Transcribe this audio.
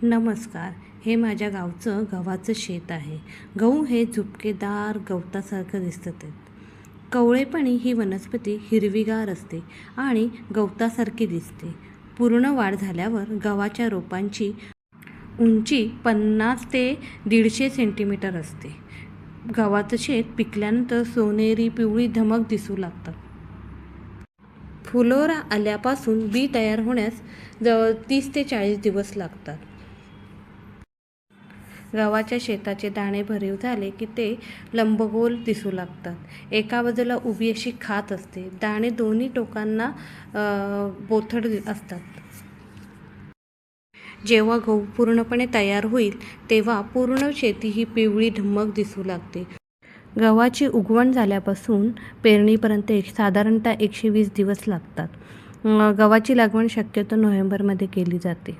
नमस्कार. हे माझ्या गावचं गव्हाचं शेत आहे. गहू हे झुपकेदार गवतासारखं दिसतं ते. कवळेपणी ही वनस्पती हिरवीगार असते आणि गवतासारखी दिसते. पूर्ण वाढ झाल्यावर गव्हाच्या रोपांची उंची 50 ते 150 सेंटीमीटर असते. गव्हाचं शेत पिकल्यानंतर सोनेरी पिवळी धमक दिसू लागतात. फुलोरा आल्यापासून बी तयार होण्यास जवळ 30 ते 40 दिवस लागतात. गव्हाच्या शेताचे दाणे भरीव झाले की ते लंबगोल दिसू लागतात. एका बाजूला उभी अशी खाच असते. दाणे दोन्ही टोकांना बोथट असतात. जेव्हा गहू पूर्णपणे तयार होईल तेव्हा पूर्ण शेती ही पिवळी धमक दिसू लागते. गव्हाची उगवण झाल्यापासून पेरणीपर्यंत साधारणतः 120 दिवस लागतात. गव्हाची लागवड शक्यतो नोव्हेंबरमध्ये केली जाते.